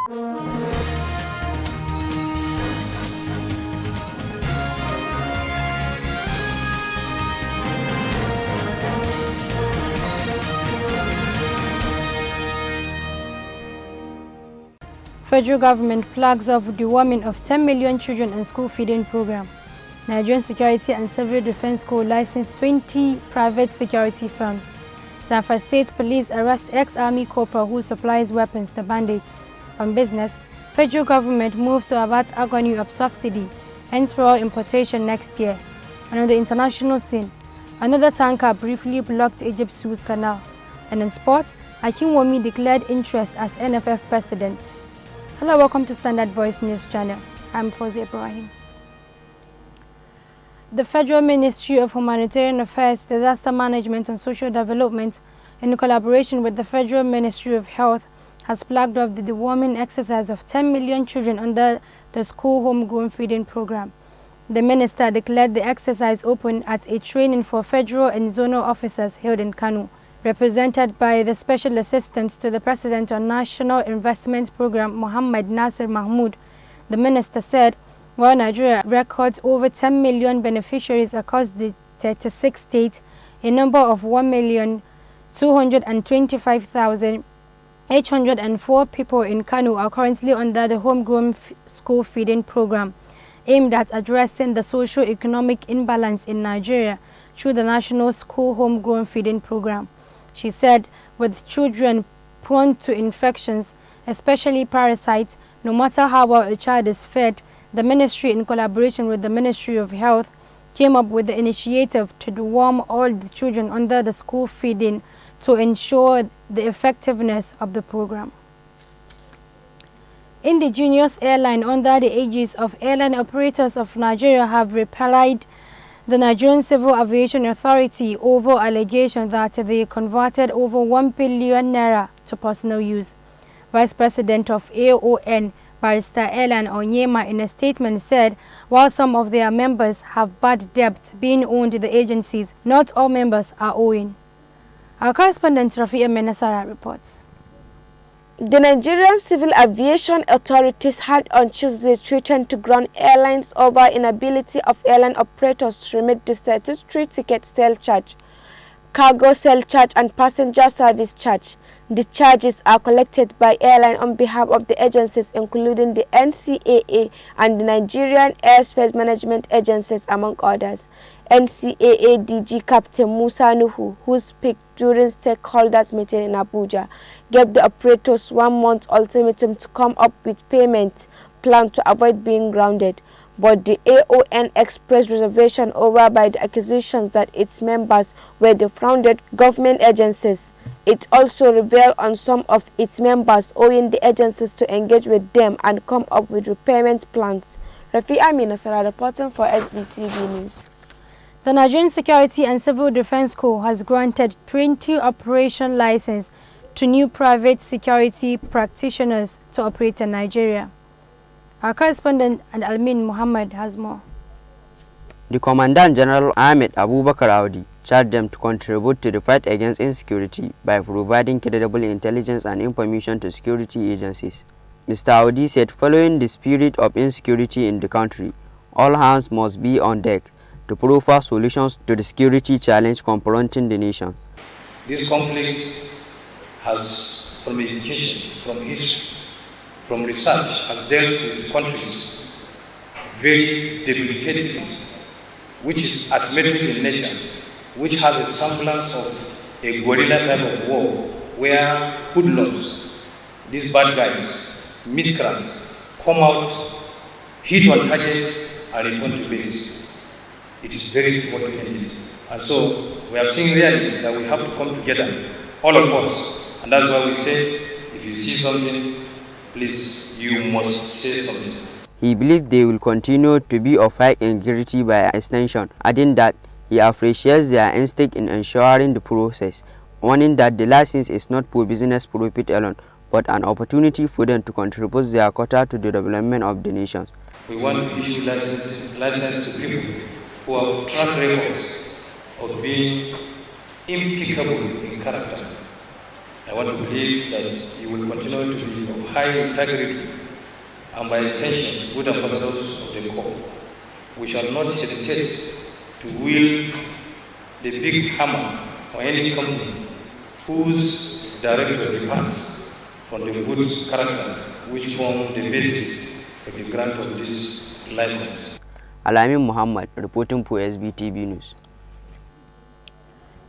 Federal government flags off deworming of 10 million children in school feeding program. Nigerian Security and Civil Defense Corps licensed 20 private security firms. Zamfara State Police arrest ex-army corporal who supplies weapons to bandits. On business, federal government moves to avert agony of subsidy, hence for all importation next year. And on the international scene, another tanker briefly blocked Egypt's Suez Canal. And in sports, Akinwumi declared interest as NFF president. Hello, welcome to Standard Voice News Channel. I'm Fawzi Ibrahim. The Federal Ministry of Humanitarian Affairs, Disaster Management and Social Development, in collaboration with the Federal Ministry of Health, has flagged off the deworming exercise of 10 million children under the school homegrown feeding program. The minister declared the exercise open at a training for federal and zonal officers held in Kano. Represented by the Special Assistant to the President on National Investment Program, Muhammad Nasir Mahmood, the minister said, while Nigeria records over 10 million beneficiaries across the 36 states, a number of 1,225,804 people in Kano are currently under the homegrown school feeding program, aimed at addressing the socio-economic imbalance in Nigeria through the National School Homegrown Feeding Program. She said, with children prone to infections, especially parasites, no matter how well a child is fed, the ministry, in collaboration with the Ministry of Health, came up with the initiative to deworm all the children under the school feeding to ensure the effectiveness of the program. Indigenous airline under the aegis of Airline Operators of Nigeria have replied the Nigerian Civil Aviation Authority over allegations that they converted over 1 billion naira to personal use. Vice President of AON, Barrister Elan Onyema, in a statement said, while some of their members have bad debt being owed to the agencies, not all members are owing. Our correspondent Rafi'a Menasara reports. The Nigerian Civil Aviation Authorities had on Tuesday threatened to ground airlines over inability of airline operators to remit the statutory ticket sale charge, cargo sale charge and passenger service charge. The charges are collected by airline on behalf of the agencies including the NCAA and the Nigerian Airspace Management Agencies, among others. NCAA DG Captain Musa Nuhu, who spoke during stakeholders meeting in Abuja, gave the operators 1 month ultimatum to come up with payment plan to avoid being grounded. But the AON expressed reservation over by the accusations that its members were defrauded government agencies. It also revealed on some of its members owing the agencies to engage with them and come up with repayment plans. Rafi'a Minasara reporting for SBTV News. The Nigerian Security and Civil Defense Corps has granted 20 operation license to new private security practitioners to operate in Nigeria. Our correspondent Almin Muhammad has more. The Commandant General Ahmed Abubakar Audi charged them to contribute to the fight against insecurity by providing credible intelligence and information to security agencies. Mr. Audi said, following the spirit of insecurity in the country, all hands must be on deck to proffer solutions to the security challenge confronting the nation. This conflict has, from education, from history, from research, has dealt with countries very debilitating, which is asymmetric in nature, which has a semblance of a guerrilla type of war, where hoodlums, these bad guys, miscreants, come out, hit on targets, and return to base. It is very difficult to handle it. And so we have seen really that we have to come together, all of us. And that's why we say, if you see something, please, you must say something. He believes they will continue to be of high integrity by extension, adding that he appreciates their instinct in ensuring the process, warning that the license is not for business profit alone, but an opportunity for them to contribute their quota to the development of the nations. We want to issue license to people who have track records of being impeccable in character, I want to believe that you will continue to be of high integrity and by extension good ambassadors of the Corps. We shall not hesitate to wield the big hammer on any company whose director departs from the good character which form the basis of the grant of this license. Alamin Muhammad reporting for SBTV News.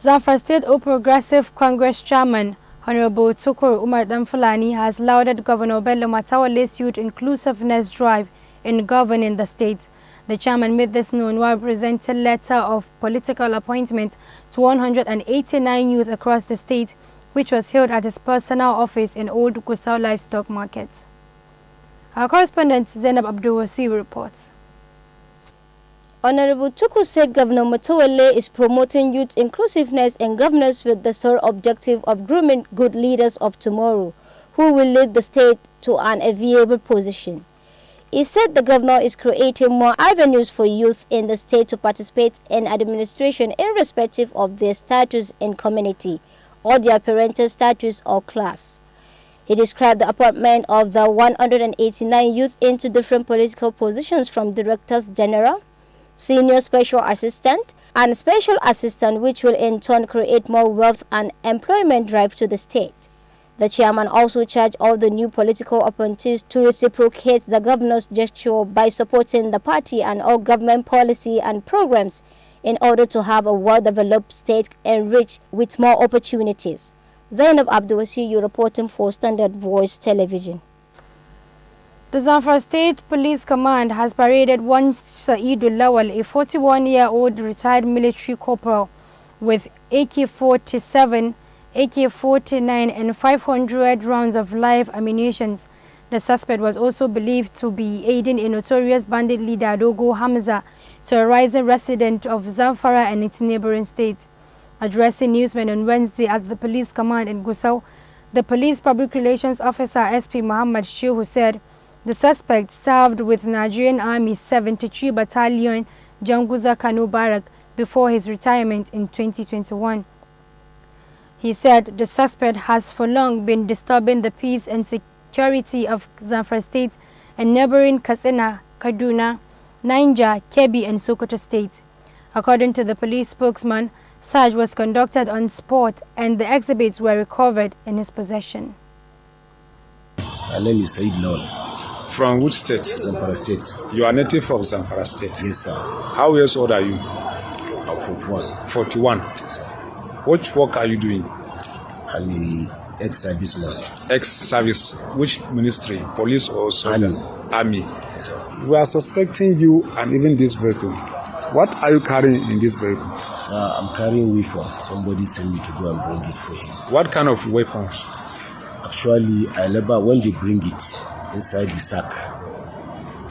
Zamfara State All Progressive Congress Chairman Honorable Tukur Umar Danfulani has lauded Governor Bello Matawale's youth inclusiveness drive in governing the state. The chairman made this known while presenting a letter of political appointment to 189 youth across the state, which was held at his personal office in Old Gusau Livestock Market. Our correspondent Zainab Abdulwasi reports. Honorable Tukur said Governor Matawale is promoting youth inclusiveness and governance with the sole objective of grooming good leaders of tomorrow who will lead the state to an enviable position. He said the governor is creating more avenues for youth in the state to participate in administration irrespective of their status in community or their parental status or class. He described the appointment of the 189 youth into different political positions from Directors General, Senior Special Assistant, and Special Assistant, which will in turn create more wealth and employment drive to the state. The chairman also charged all the new political appointees to reciprocate the governor's gesture by supporting the party and all government policy and programs in order to have a well-developed state enriched with more opportunities. Zainab Abdulwasi reporting for Standard Voice Television. The Zamfara State Police Command has paraded one Saidul Lawal, a 41-year-old retired military corporal, with AK-47, AK-49 and 500 rounds of live ammunition. The suspect was also believed to be aiding a notorious bandit leader Dogo Hamza, to a rising resident of Zamfara and its neighboring states. Addressing newsmen on Wednesday at the police command in Gusau, the police public relations officer SP Muhammad Shehu said the suspect served with Nigerian Army 73 Battalion Janguza Kano Barak before his retirement in 2021. He said the suspect has for long been disturbing the peace and security of Zamfara State and neighboring Katsina, Kaduna, Niger, Kebbi and Sokoto State. According to the police spokesman, search was conducted on spot and the exhibits were recovered in his possession. My name is Said Lawal. From which state? Zamfara State. You are native of Zamfara State? Yes, sir. How years old are you? I'm 41. 41. Yes, sir. Which work are you doing? I'm an ex-serviceman. Ex-service. Which ministry? Police or soldier? Army. Yes, sir. We are suspecting you and even this vehicle. What are you carrying in this vehicle? Sir, I'm carrying weapon. Somebody sent me to go and bring it for him. What kind of weapons? Actually, when they bring it inside the sack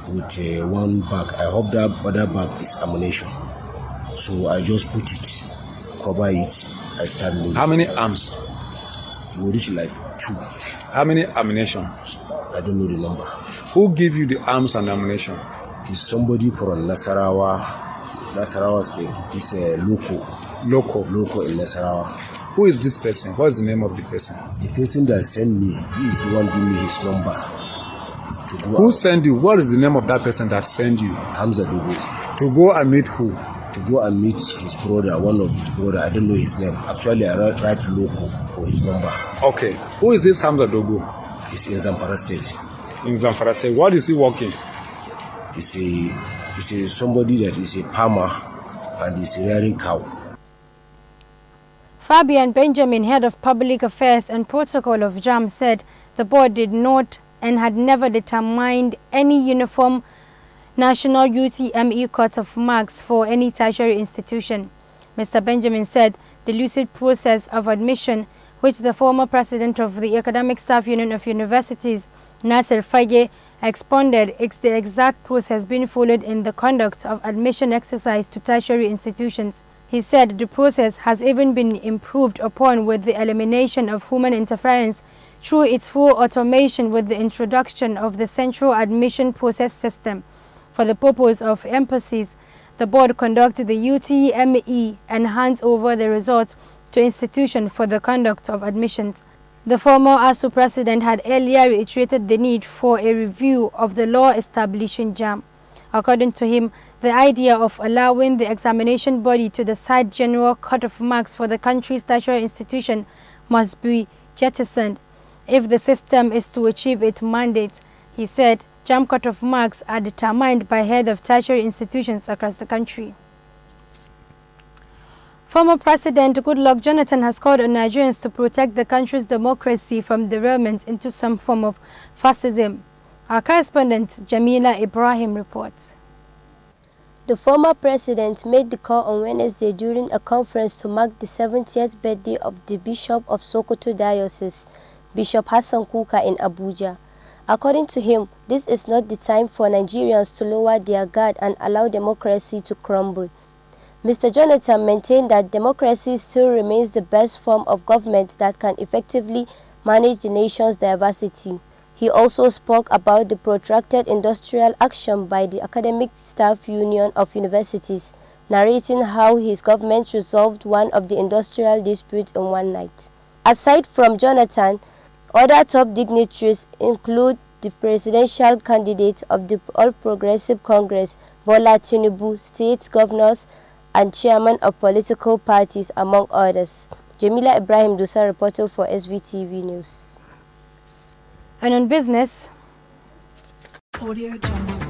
with one bag, I hope that other bag is ammunition. So I just put it, cover it, I start moving. How many arms? It will reach like 2. How many ammunition? I don't know the number. Who give you the arms and ammunition? It's somebody from Nasarawa State. This local in Nasarawa. Who is this person? What is the name of the person? The person that sent me, he is the one giving me his number. Who sent you? What is the name of that person that sent you? Hamza Dogo. To go and meet who? To go and meet his brother, one of his brother. I don't know his name. Actually, I write local for his number. Okay. Who is this Hamza Dogo? He's in Zamfara State. In Zamfara State. What is he working? He's somebody that is a farmer and is rearing cow. Fabian Benjamin, head of public affairs and protocol of JAM, said the board did not and had never determined any uniform national UTME cut of marks for any tertiary institution. Mr. Benjamin said the lucid process of admission, which the former president of the Academic Staff Union of Universities, Nasser Fage, expounded, is the exact process being followed in the conduct of admission exercise to tertiary institutions. He said the process has even been improved upon with the elimination of human interference through its full automation with the introduction of the central admission process system. For the purpose of emphasis, the board conducted the UTME and hands over the results to institution for the conduct of admissions. The former ASU president had earlier reiterated the need for a review of the law establishing JAMB. According to him, the idea of allowing the examination body to decide general cut-off marks for the country's tertiary institution must be jettisoned if the system is to achieve its mandate. He said JAMB cut-off marks are determined by head of tertiary institutions across the country. Former President Goodluck Jonathan has called on Nigerians to protect the country's democracy from derailment into some form of fascism. Our correspondent Jamila Ibrahim reports. The former president made the call on Wednesday during a conference to mark the 70th birthday of the Bishop of Sokoto Diocese, Bishop Hassan Kuka in Abuja. According to him, this is not the time for Nigerians to lower their guard and allow democracy to crumble. Mr. Jonathan maintained that democracy still remains the best form of government that can effectively manage the nation's diversity. He also spoke about the protracted industrial action by the Academic Staff Union of Universities, narrating how his government resolved one of the industrial disputes in one night. Aside from Jonathan, other top dignitaries include the presidential candidate of the All Progressive Congress, Bola Tinubu, state governors, and chairman of political parties, among others. Jamila Ibrahim Dusa reported for SVTV News. And on business, Audio Jungle.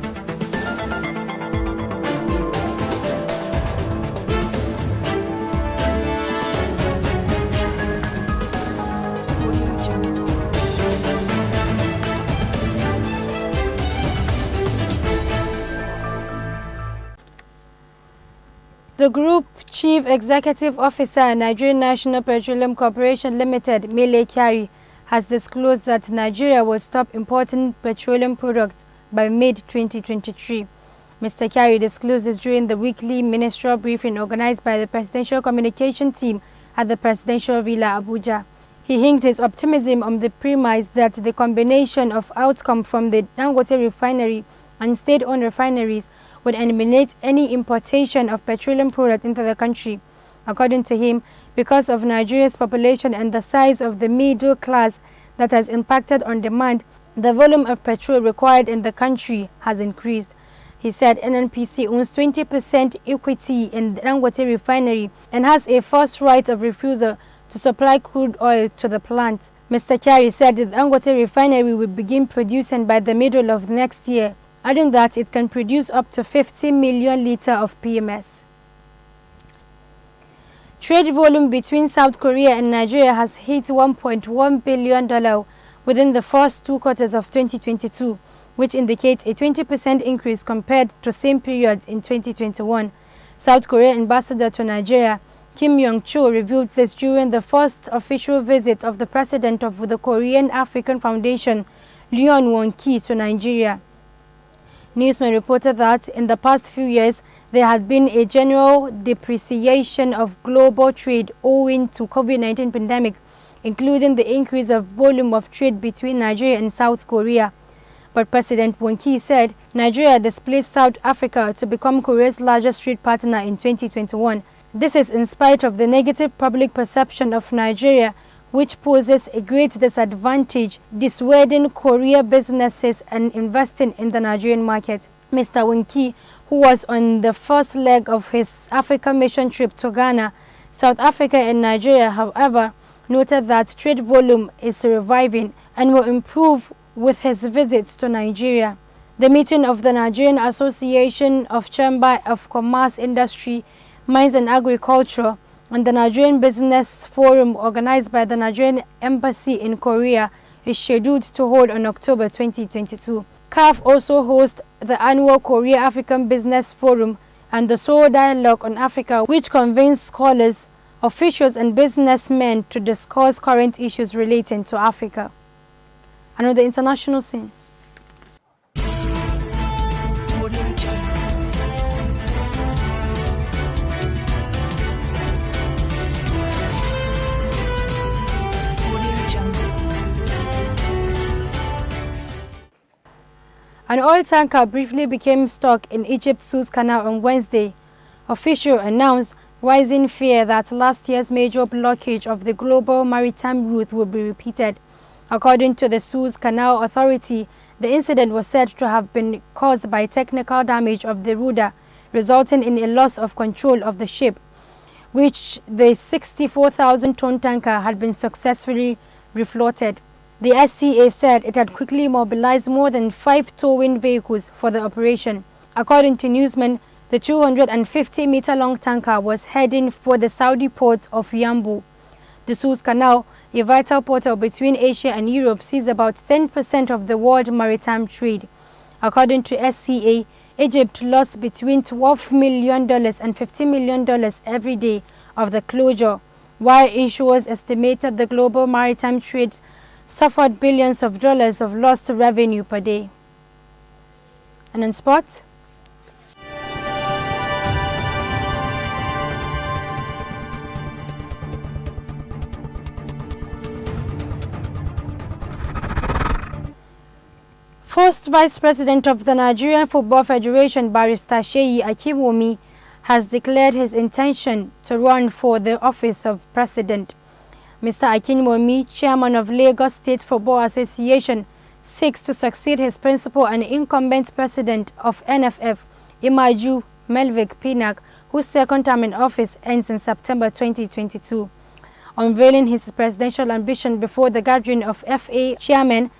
the Group Chief Executive Officer, Nigerian National Petroleum Corporation Limited, Mele Kyari, has disclosed that Nigeria will stop importing petroleum products by mid-2023. Mr. Kyari disclosed this during the weekly ministerial briefing organized by the Presidential Communication Team at the Presidential Villa, Abuja. He hinted his optimism on the premise that the combination of outcome from the Dangote refinery and state-owned refineries would eliminate any importation of petroleum products into the country. According to him, because of Nigeria's population and the size of the middle class that has impacted on demand, the volume of petrol required in the country has increased. He said NNPC owns 20% equity in the Dangote refinery and has a first right of refusal to supply crude oil to the plant. Mr. Kyari said the Dangote refinery will begin producing by the middle of next year, adding that it can produce up to 50 million litres of PMS. Trade volume between South Korea and Nigeria has hit $1.1 billion within the first 2 quarters of 2022, which indicates a 20% increase compared to same period in 2021. South Korea Ambassador to Nigeria, Kim Yong-chul, revealed this during the first official visit of the president of the Korean African Foundation, Leon Won-ki, to Nigeria. Newsmen reported that in the past few years, there had been a general depreciation of global trade owing to COVID-19 pandemic, including the increase of volume of trade between Nigeria and South Korea. But President Won-ki said Nigeria displaced South Africa to become Korea's largest trade partner in 2021. This is in spite of the negative public perception of Nigeria, which poses a great disadvantage, dissuading Korea businesses and investing in the Nigerian market. Mr. Won-ki, who was on the first leg of his Africa mission trip to Ghana, South Africa and Nigeria, however, noted that trade volume is reviving and will improve with his visits to Nigeria. The meeting of the Nigerian Association of Chamber of Commerce, Industry, Mines and Agriculture and the Nigerian Business Forum organized by the Nigerian Embassy in Korea is scheduled to hold on October 2022. CAF also hosts the annual Korea African Business Forum and the Seoul Dialogue on Africa, which convenes scholars, officials and businessmen to discuss current issues relating to Africa. And on the international scene, an oil tanker briefly became stuck in Egypt's Suez Canal on Wednesday. Officials announced rising fear that last year's major blockage of the global maritime route will be repeated. According to the Suez Canal Authority, the incident was said to have been caused by technical damage of the rudder, resulting in a loss of control of the ship, which the 64,000-ton tanker had been successfully refloated. The SCA said it had quickly mobilized more than 5 towing vehicles for the operation. According to newsmen, the 250-meter-long tanker was heading for the Saudi port of Yanbu. The Suez Canal, a vital portal between Asia and Europe, sees about 10% of the world maritime trade. According to SCA, Egypt lost between $12 million and $50 million every day of the closure, while insurers estimated the global maritime trade suffered billions of dollars of lost revenue per day. And in sports, First Vice President of the Nigerian Football Federation, Barrister Seyi Akiwumi, has declared his intention to run for the office of President. Mr. Akiwumi, Chairman of Lagos State Football Association, seeks to succeed his principal and incumbent President of NFF, Imaju Melvick Pinnack, whose second term in office ends in September 2022. Unveiling his presidential ambition before the gathering of FA chairmen,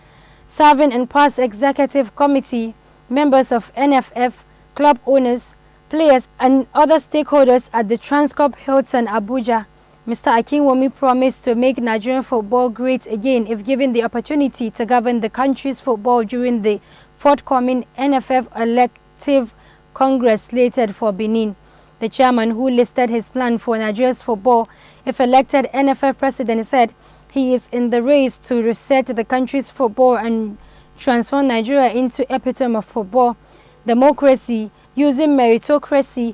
serving in past executive committee, members of NFF, club owners, players and other stakeholders at the Transcorp Hilton Abuja, Mr. Akinwumi promised to make Nigerian football great again if given the opportunity to govern the country's football during the forthcoming NFF elective congress slated for Benin. The chairman, who listed his plan for Nigeria's football if elected NFF president, said he is in the race to reset the country's football and transform Nigeria into epitome of football democracy using meritocracy,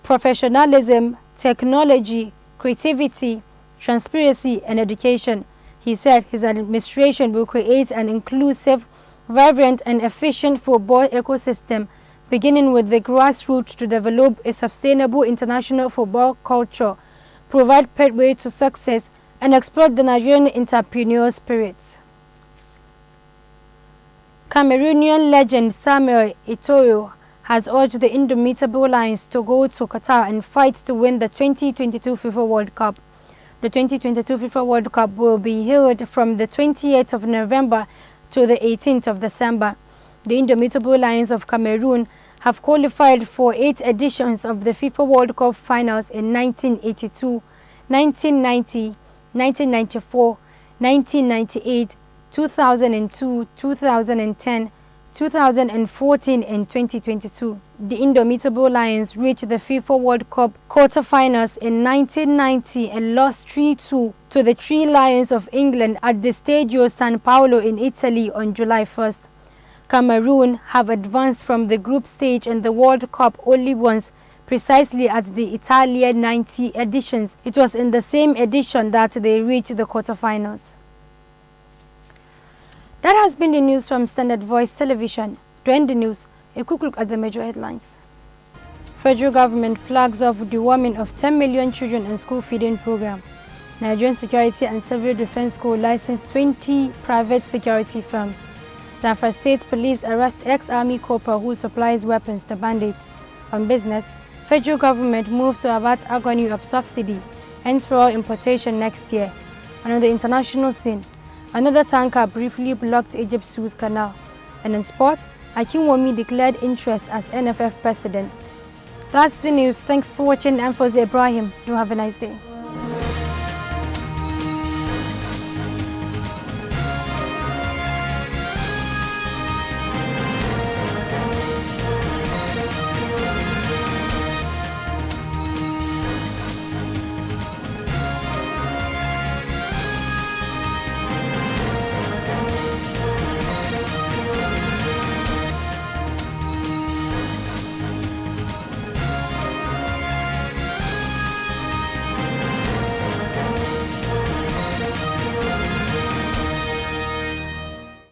professionalism, technology, creativity, transparency, and education. He said his administration will create an inclusive, vibrant, and efficient football ecosystem, beginning with the grassroots to develop a sustainable international football culture, provide pathway to success, and exploit the Nigerian entrepreneurial spirit. Cameroonian legend Samuel Eto'o has urged the Indomitable Lions to go to Qatar and fight to win the 2022 FIFA World Cup. The 2022 FIFA World Cup will be held from the 28th of November to the 18th of December. The Indomitable Lions of Cameroon have qualified for 8 editions of the FIFA World Cup finals in 1982, 1990, 1994, 1998, 2002, 2010, 2014 and 2022. The Indomitable Lions reached the FIFA World Cup quarterfinals in 1990 and lost 3-2 to the Three Lions of England at the Stadio San Paolo in Italy on July 1st. Cameroon have advanced from the group stage in the World Cup only once, precisely at the Italian 90 editions. It was in the same edition that they reached the quarterfinals. That has been the news from Standard Voice Television. To end the news, a quick look at the major headlines. Federal government flags off the warming of 10 million children in school feeding program. Nigerian Security and Civil Defense Corps licensed 20 private security firms. Zamfara State Police arrest ex-army corporal who supplies weapons to bandits. On business, federal government moves to avert agony of subsidy, ends for all importation next year. And on the international scene, another tanker briefly blocked Egypt's Suez Canal. And in sport, Akinwumi declared interest as NFF president. That's the news. Thanks for watching. I'm Fawzi Ibrahim. Do have a nice day.